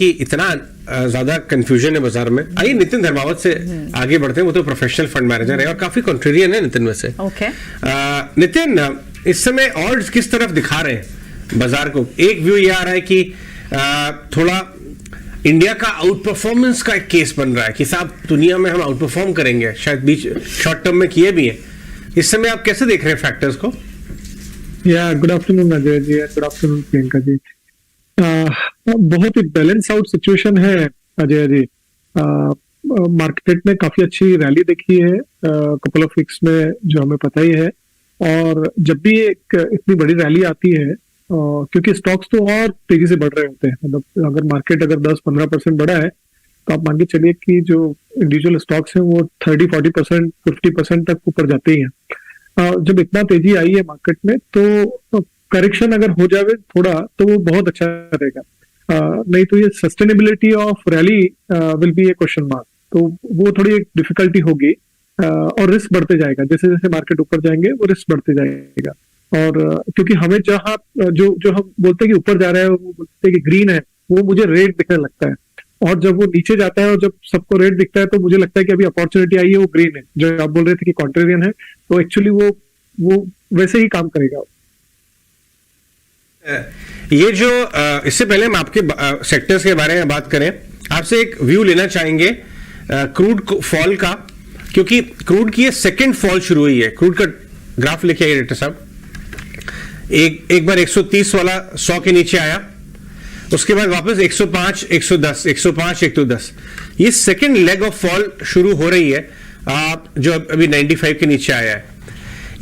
कि इतना ज्यादा कंफ्यूजन है बाजार में। आइए नितिन धर्मावत से आगे बढ़ते हैं, वो तो प्रोफेशनल फंड मैनेजर है और काफी कॉन्ट्रेरियन है नितिन में से। नितिन, इस समय ऑड्स किस तरफ दिखा रहे हैं बाजार को? एक व्यू ये आ रहा है कि थोड़ा इंडिया का आउट परफॉर्मेंस का एक केस बन रहा है कि साहब दुनिया में हम आउट परफॉर्म करेंगे, शायद बीच शॉर्ट टर्म में किए भी हैं। इस समय आप कैसे देख रहे हैं फैक्टर्स को? Good afternoon Ajay ji, good afternoon Priyanka ji. बहुत ही बैलेंस आउट सिचुएशन है अजय जी। मार्केट ने काफी अच्छी रैली देखी है कपल ऑफ वीक्स में, जो हमें पता ही है। और जब भी एक इतनी बड़ी रैली आती है, क्योंकि स्टॉक्स तो और तेजी से बढ़ रहे होते हैं, मतलब अगर मार्केट अगर 10-15% बढ़ा है तो आप मान के चलिए कि जो इंडिविजुअल स्टॉक्स हैं वो 30-40%, 50% तक ऊपर जाते ही हैं। जब इतना तेजी आई है मार्केट में तो करेक्शन अगर हो जाए थोड़ा तो वो बहुत अच्छा रहेगा, नहीं तो ये sustainability of rally will be A question mark. तो वो थोड़ी एक डिफिकल्टी होगी और रिस्क बढ़ते जाएगा। जैसे जैसे मार्केट ऊपर जाएंगे वो रिस्क बढ़ते जाएगा। और क्योंकि हमें जहाँ जो हम बोलते हैं कि ऊपर जा रहा है, वो बोलते हैं कि ग्रीन है, वो मुझे रेड दिखने लगता है। और जब वो नीचे जाता है और जब सबको रेड दिखता है तो मुझे लगता है कि अभी अपॉर्चुनिटी आई है, वो ग्रीन है। जो आप बोल रहे थे कि कॉन्ट्रेरियन है, तो एक्चुअली वो वैसे ही काम करेगा। ये जो इससे पहले हम आपके सेक्टर्स के बारे में बात करें, आपसे एक व्यू लेना चाहेंगे क्रूड फॉल का, क्योंकि क्रूड की ये सेकंड फॉल शुरू हुई है। क्रूड का ग्राफ लेके आइए डाक्टर साहब। एक बार 130 वाला 100 के नीचे आया, उसके बाद वापस 105, 110, 105, 110। ये सेकंड लेग ऑफ फॉल शुरू हो रही है, जो अभी 95 के नीचे आया है।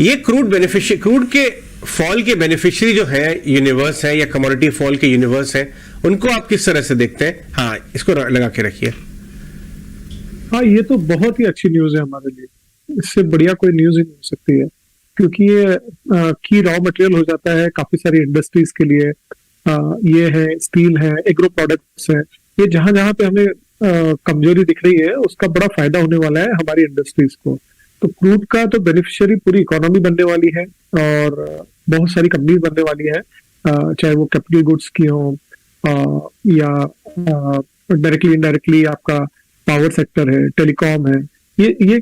ये क्रूड के फॉल के बेनिफिशियरी जो है यूनिवर्स है या कमोडिटी फॉल के यूनिवर्स है, उनको आप किस तरह से देखते हैं? हाँ, इसको लगा के रखिए। हाँ, ये तो बहुत ही अच्छी न्यूज है हमारे लिए। इससे बढ़िया कोई न्यूज ही नहीं हो सकती है, क्योंकि ये की रॉ मटेरियल हो जाता है काफी सारी इंडस्ट्रीज के लिए। ये है स्टील है, एग्रो प्रोडक्ट्स है, ये जहां जहां पे हमें कमजोरी दिख रही है उसका बड़ा फायदा होने वाला है हमारी इंडस्ट्रीज को। तो क्रूड का तो बेनिफिशियरी पूरी इकोनॉमी बनने वाली है और बहुत सारी कंपनीज बनने वाली है, चाहे वो कैपिटल गुड्स की हो या डायरेक्टली इनडायरेक्टली आपका पावर सेक्टर है, टेलीकॉम है, ये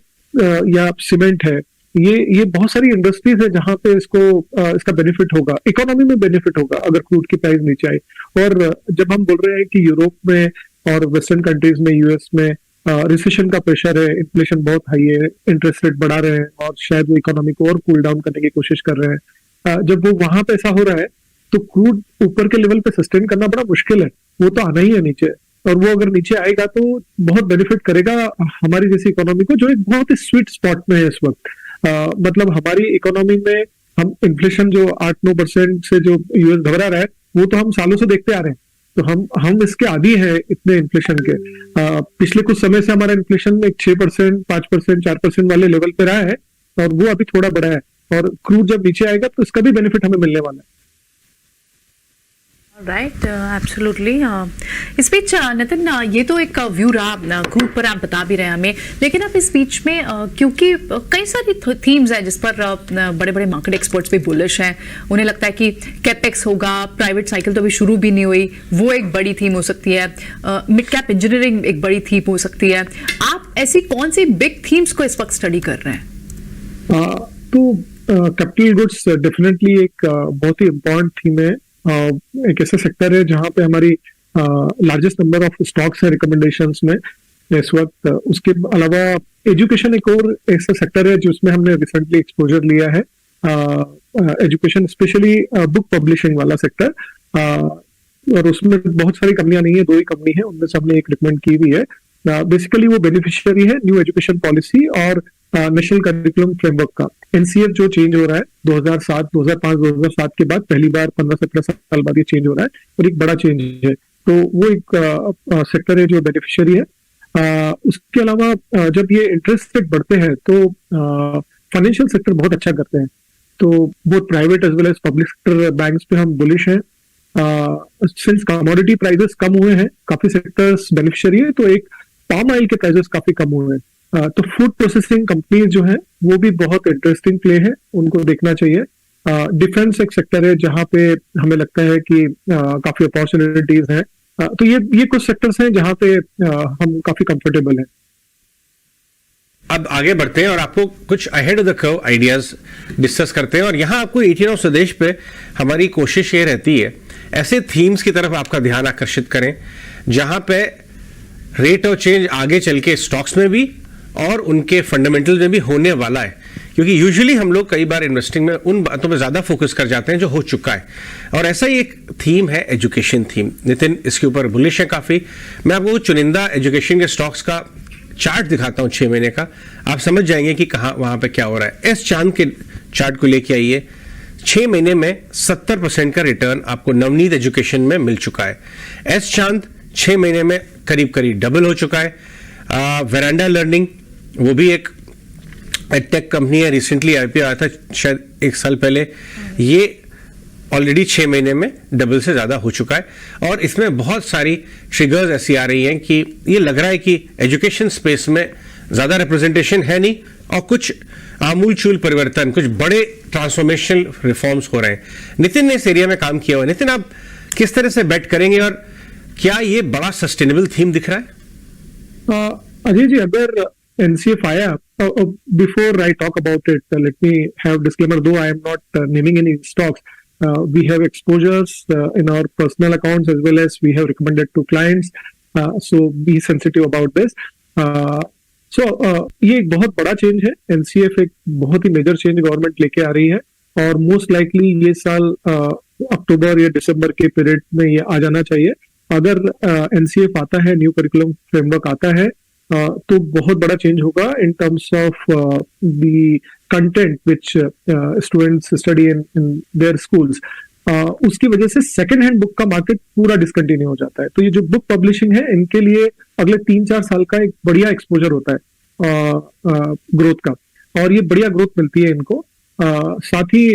या सीमेंट है। ये बहुत सारी इंडस्ट्रीज है जहां पे इसका बेनिफिट होगा, इकोनॉमी में बेनिफिट होगा अगर क्रूड की प्राइस नीचे आए। और जब हम बोल रहे हैं कि यूरोप में और वेस्टर्न कंट्रीज में, यूएस में रिसेशन का प्रेशर है, इन्फ्लेशन बहुत हाई है, इंटरेस्ट रेट बढ़ा रहे हैं और शायद वो इकोनॉमी को और कूल डाउन करने की कोशिश कर रहे हैं, जब वो वहां पे ऐसा हो रहा है तो क्रूड ऊपर के लेवल पे सस्टेन करना बड़ा मुश्किल है। वो तो आना ही है नीचे, और वो अगर नीचे आएगा तो बहुत बेनिफिट करेगा हमारी जैसी इकोनॉमी को, जो एक बहुत ही स्वीट स्पॉट में है इस वक्त। मतलब हमारी इकोनॉमी में हम इन्फ्लेशन जो 8-9% से जो यूएस घबरा रहा है, वो तो हम सालों से देखते आ रहे हैं। तो हम इसके आदी हैं इतने इन्फ्लेशन के। पिछले कुछ समय से हमारा इन्फ्लेशन 6%, 5%, 4% वाले लेवल पे रहा है और वो अभी थोड़ा बढ़ा है। और क्रूड जब नीचे आएगा तो इसका भी बेनिफिट हमें मिलने वाला है। Right, absolutely. इस बीच नितिन, ये तो एक व्यू रहा क्रूड पर, आप बता भी रहे हैं हमें, लेकिन अब इस बीच में क्योंकि कई सारी थीम्स हैं जिस पर बड़े बड़े मार्केट एक्सपर्ट्स भी बुलिश हैं। उन्हें लगता है कि कैपेक्स होगा, प्राइवेट साइकिल तो अभी शुरू भी नहीं हुई, वो एक बड़ी थीम हो सकती है, मिड कैप इंजीनियरिंग एक बड़ी थीम हो सकती है। आप ऐसी कौन सी बिग थीम्स को इस वक्त स्टडी कर रहे हैं? तो कैपिटल गुड्स डेफिनेटली एक बहुत ही इम्पोर्टेंट थीम है। एक ऐसा सेक्टर है जहां पे हमारी लार्जेस्ट नंबर ऑफ स्टॉक्स है रिकमेंडेशंस में इस वक्त। उसके अलावा एजुकेशन एक और ऐसा सेक्टर है जिसमें हमने रिसेंटली एक्सपोजर लिया है, एजुकेशन स्पेशली बुक पब्लिशिंग वाला सेक्टर। और उसमें बहुत सारी कंपनियां नहीं है, 2 ही कंपनी है, उनमें से हमने एक रिकमेंड की भी है। बेसिकली वो बेनिफिशियरी है न्यू एजुकेशन पॉलिसी और नेशनल करिकुलम फ्रेमवर्क का। एनसीएफ जो चेंज हो रहा है 2007, 2005, 2007 के बाद पहली बार 15-17 साल बाद ये चेंज हो रहा है और एक बड़ा चेंज है। तो वो एक सेक्टर है जो बेनिफिशियरी है। उसके अलावा जब ये इंटरेस्ट रेट बढ़ते हैं तो फाइनेंशियल सेक्टर बहुत अच्छा करते हैं। तो both private as well as public sector banks पे हम बुलिश हैं। सिंस कमोडिटी प्राइसेस कम हुए हैं, काफी सेक्टर्स बेनिफिशियरी है। तो एक पाम ऑयल के प्राइसेस काफी कम हुए हैं, तो फूड प्रोसेसिंग कंपनीज जो है वो भी बहुत इंटरेस्टिंग प्ले है, उनको देखना चाहिए। डिफेंस एक सेक्टर है जहां पे हमें लगता है कि काफी अपॉर्चुनिटीज हैं। तो ये कुछ सेक्टर्स हैं जहां पे हम काफी कंफर्टेबल हैं। अब आगे बढ़ते हैं और आपको कुछ ahead of the curve ideas discuss करते हैं। और यहां आपको 18 ऑफ स्वदेश पे हमारी कोशिश ये रहती है ऐसे थीम्स की तरफ आपका ध्यान आकर्षित करें जहां पे रेट ऑफ चेंज आगे चल के स्टॉक्स में भी और उनके फंडामेंटल में भी होने वाला है, क्योंकि यूजुअली हम लोग कई बार इन्वेस्टिंग में उन बातों पे ज्यादा फोकस कर जाते हैं जो हो चुका है। और ऐसा ही एक थीम है एजुकेशन थीम। नितिन इसके ऊपर बुलिश है काफी। मैं आपको चुनिंदा एजुकेशन के स्टॉक्स का चार्ट दिखाता हूं 6 महीने का, आप समझ जाएंगे कि कहां वहां पे क्या हो रहा है। एस चांद के चार्ट को लेके आइए। 6 महीने में 70% का रिटर्न आपको नवनीत एजुकेशन में मिल चुका है। एस चांद 6 महीने में करीब करीब डबल हो चुका है। वेरांडा लर्निंग वो भी एक टेक कंपनी है, रिसेंटली आईपीओ आया था शायद 1 साल पहले, ये ऑलरेडी 6 महीने में डबल से ज्यादा हो चुका है। और इसमें बहुत सारी ट्रिगर्स ऐसी आ रही हैं कि ये लग रहा है कि एजुकेशन स्पेस में ज्यादा रिप्रेजेंटेशन है नहीं और कुछ आमूलचूल परिवर्तन, कुछ बड़े ट्रांसफॉर्मेशनल रिफॉर्म्स हो रहे हैं। नितिन ने इस एरिया में काम किया हुआ है। नितिन, आप किस तरह से बेट करेंगे और क्या ये बड़ा सस्टेनेबल थीम दिख रहा है? अजय जी, अगर NCF आया, before I talk about it, let me have disclaimer, though I am not naming any stocks. We have exposures in our personal accounts as well as we have recommended to clients. So be sensitive about this. ये एक बहुत बड़ा change है। NCF एक बहुत ही major change government लेके आ रही है और मोस्ट लाइकली ये साल अक्टूबर या दिसंबर के पीरियड में ये आ जाना चाहिए। अगर NCF आता है, न्यू करिकुलम फ्रेमवर्क आता है, तो बहुत बड़ा चेंज होगा in terms of the content which students study in their schools. उसकी वजह से सेकेंड हैंड बुक का मार्केट पूरा डिसकंटिन्यू हो जाता है। तो ये जो बुक पब्लिशिंग है, इनके लिए अगले 3-4 साल का एक बढ़िया एक्सपोजर होता है ग्रोथ का, और ये बढ़िया ग्रोथ मिलती है इनको। साथ ही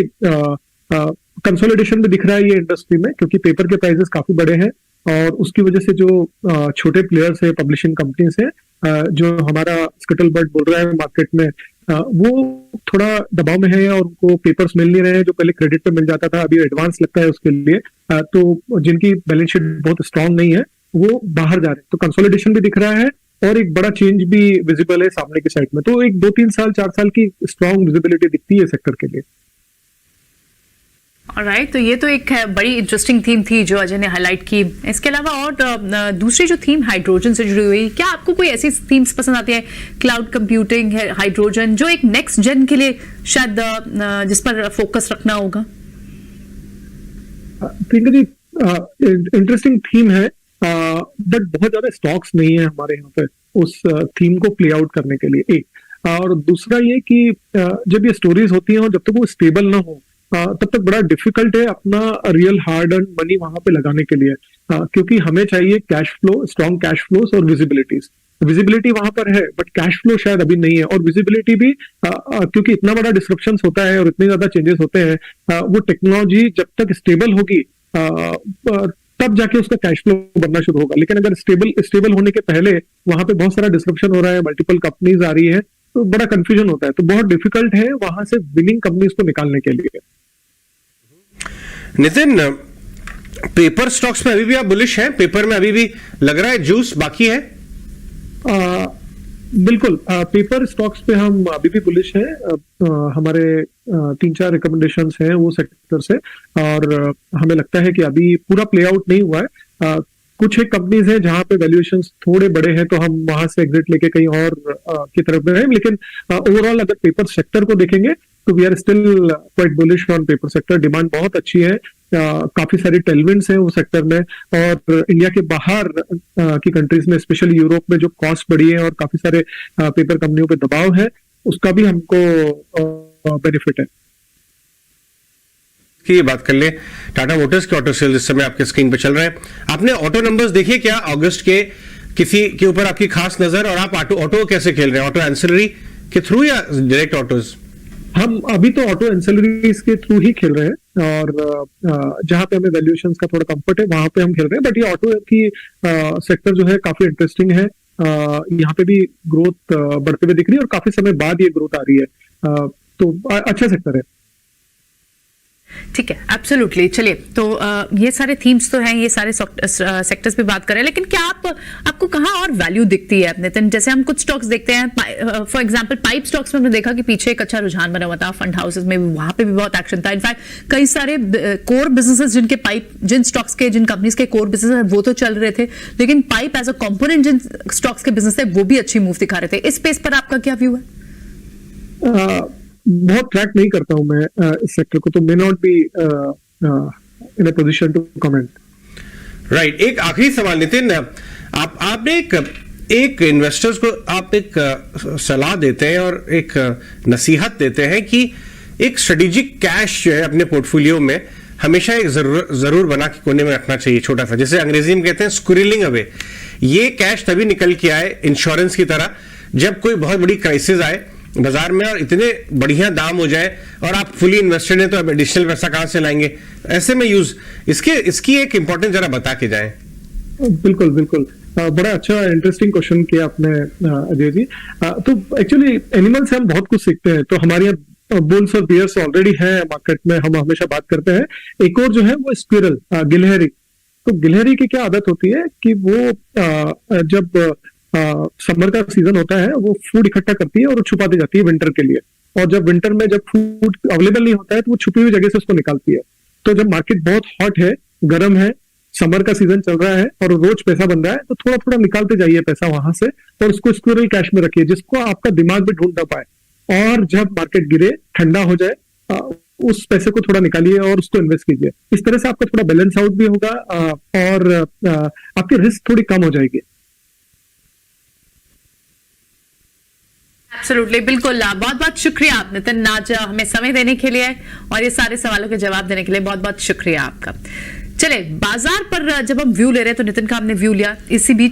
कंसोलिडेशन भी दिख रहा है ये इंडस्ट्री में, क्योंकि पेपर के प्राइसेस काफी बड़े हैं और उसकी वजह से जो छोटे प्लेयर्स है, पब्लिशिंग कंपनीज है, जो हमारा स्कटल बर्ड बोल रहा है मार्केट में, वो थोड़ा दबाव में है और उनको पेपर्स मिल नहीं रहे हैं। जो पहले क्रेडिट पे मिल जाता था, अभी एडवांस लगता है उसके लिए। तो जिनकी बैलेंस शीट बहुत स्ट्रांग नहीं है वो बाहर जा रहे हैं। तो कंसोलिडेशन भी दिख रहा है और एक बड़ा चेंज भी विजिबल है सामने की साइड में। तो एक 2-3 साल 4 साल की स्ट्रांग विजिबिलिटी दिखती है सेक्टर के लिए। ऑलराइट, तो ये तो एक बड़ी इंटरेस्टिंग थीम थी जो अजय ने हाईलाइट की। इसके अलावा और दूसरी जो थीम हाइड्रोजन से जुड़ी हुई, क्या आपको कोई ऐसी थीम्स पसंद आती है? क्लाउड कंप्यूटिंग है, हाइड्रोजन, जो एक नेक्स्ट जेन के लिए शायद जिस पर फोकस रखना होगा। प्रियंका जी, इंटरेस्टिंग थीम है, बट बहुत ज्यादा स्टॉक्स नहीं है हमारे यहाँ पे उस थीम को प्ले आउट करने के लिए, एक। और दूसरा ये कि जब ये स्टोरीज होती हैं और जब तक वो स्टेबल ना हो तब तक बड़ा डिफिकल्ट है अपना रियल हार्ड अर्न मनी वहां पे लगाने के लिए, क्योंकि हमें चाहिए cash flow, strong cash flows और विजिबिलिटीज। विजिबिलिटी वहां पर है बट कैश फ्लो शायद अभी नहीं है, और विजिबिलिटी भी क्योंकि इतना बड़ा डिस्ट्रप्शन होता है और इतने ज्यादा चेंजेस होते हैं, वो टेक्नोलॉजी जब तक स्टेबल होगी तब जाके उसका कैश फ्लो बनना शुरू होगा। लेकिन अगर स्टेबल होने के पहले वहां पे बहुत सारा डिस्ट्रप्शन हो रहा है, मल्टीपल कंपनीज आ रही है, तो बड़ा कंफ्यूजन होता है। तो बहुत डिफिकल्ट है वहां से विनिंग कंपनीज को निकालने के लिए। नितिन, पेपर स्टॉक्स में अभी भी आप बुलिश हैं? पेपर में अभी भी लग रहा है जूस बाकी है? बिल्कुल, पेपर स्टॉक्स पे हम अभी भी बुलिश हैं। हमारे 3-4 रिकमेंडेशंस हैं वो सेक्टर से, और हमें लगता है कि अभी पूरा प्ले आउट नहीं हुआ है। कुछ एक कंपनीज हैं जहां पे वैल्यूएशंस थोड़े बड़े हैं, तो हम वहां से एग्जिट लेके कहीं और की तरफ में हैं। लेकिन ओवरऑल अगर पेपर सेक्टर को देखेंगे तो we are still quite bullish on paper sector. Demand बहुत अच्छी है, काफी सारी टेलविंड्स हैं वो सेक्टर में, और इंडिया के बाहर की कंट्रीज में, स्पेशली यूरोप में जो कॉस्ट बढ़ी है और काफी सारे पेपर कंपनियों पे दबाव है, उसका भी हमको बेनिफिट है। की बात कर ले टाटा मोटर्स के ऑटो सेल्स इस समय आपके स्क्रीन पे चल रहे हैं। आपने ऑटो नंबर्स देखे क्या अगस्त के? किसी के ऊपर आपकी खास नजर? और आप ऑटो कैसे खेल रहे हैं? ऑटो एंसिलरी के थ्रू या डायरेक्ट ऑटोज? हम अभी तो ऑटो एंसिलरीज के थ्रू ही खेल रहे हैं, और जहां पे हमें वैल्यूएशंस का थोड़ा कंफर्ट है वहां पे हम खेल रहे हैं। बट ये ऑटो की सेक्टर जो है काफी इंटरेस्टिंग है। यहाँ पे भी ग्रोथ बढ़ते हुए दिख रही है और काफी समय बाद ये ग्रोथ आ रही है, तो अच्छा सेक्टर है। ठीक है, एब्सोल्युटली। चलिए, तो ये सारे थीम्स तो हैं, ये सारे सेक्टर्स पे बात करें, लेकिन क्या आपको कहाँ और वैल्यू दिखती है नितिन? जैसे हम कुछ स्टॉक्स देखते हैं, फॉर एग्जांपल पाइप स्टॉक्स में हमने देखा कि पीछे एक अच्छा रुझान बना हुआ था, फंड हाउसेस में भी, वहां पे भी बहुत एक्शन था। इनफैक्ट कई सारे कोर बिजनेसेस जिन स्टॉक्स के, जिन कंपनीज के कोर बिजनेस है वो तो चल रहे थे, लेकिन पाइप एज अ कंपोनेंट जिन स्टॉक्स के बिजनेस है वो भी अच्छी मूव दिखा रहे थे। इस स्पेस पर आपका क्या व्यू है? बहुत ट्रैक नहीं करता हूं मैं इस सेक्टर को, तो may not be in a position to comment. Right. एक आखिरी सवाल नितिन, आपने एक इन्वेस्टर्स को आप एक सलाह देते हैं और एक नसीहत देते हैं कि एक स्ट्रेटेजिक कैश जो है अपने पोर्टफोलियो में हमेशा एक जरूर बना के कोने में रखना चाहिए, छोटा सा, जैसे अंग्रेजी में कहते हैं स्क्विरलिंग अवे। ये कैश तभी निकल के आए इंश्योरेंस की तरह जब कोई बहुत बड़ी क्राइसिस आए बाजार में और इतने बढ़िया दाम हो जाए और आप फुली इन्वेस्टेड हैं, तो अब एडिशनल पैसा कहां से लाएंगे? ऐसे में यूज इसकी एक इंपॉर्टेंस जरा बता के जाएं। बिल्कुल बिल्कुल, बड़ा अच्छा इंटरेस्टिंग क्वेश्चन किया आपने अजय जी। तो एक्चुअली एनिमल से हम बहुत कुछ सीखते हैं। तो हमारे यहाँ बुल्स और बियर्स ऑलरेडी है मार्केट में, हम हमेशा बात करते हैं। एक और जो है वो स्क्विरल, गिलहरी। तो गिलहरी की क्या आदत होती है कि वो जब समर का सीजन होता है वो फूड इकट्ठा करती है और वो छुपाती जाती है विंटर के लिए। और जब विंटर में जब फूड अवेलेबल नहीं होता है तो वो छुपी हुई जगह से उसको निकालती है। तो जब मार्केट बहुत हॉट है, गर्म है, समर का सीजन चल रहा है और रोज पैसा बन रहा है, तो थोड़ा थोड़ा निकालते जाइए पैसा वहां से और उसको स्क्विरल कैश में रखिए, जिसको आपका दिमाग भी ढूंढ ना पाए। और जब मार्केट गिरे, ठंडा हो जाए, उस पैसे को थोड़ा निकालिए और उसको इन्वेस्ट कीजिए। इस तरह से आपका थोड़ा बैलेंस आउट भी होगा और आपकी रिस्क थोड़ी कम हो जाएगी। एब्सोल्युटली, बिल्कुल। बहुत बहुत शुक्रिया आप नितिन, आज हमें समय देने के लिए और ये सारे सवालों के जवाब देने के लिए बहुत बहुत शुक्रिया आपका। चले, बाजार पर जब हम व्यू ले रहे हैं तो नितिन का हमने व्यू लिया। इसी बीच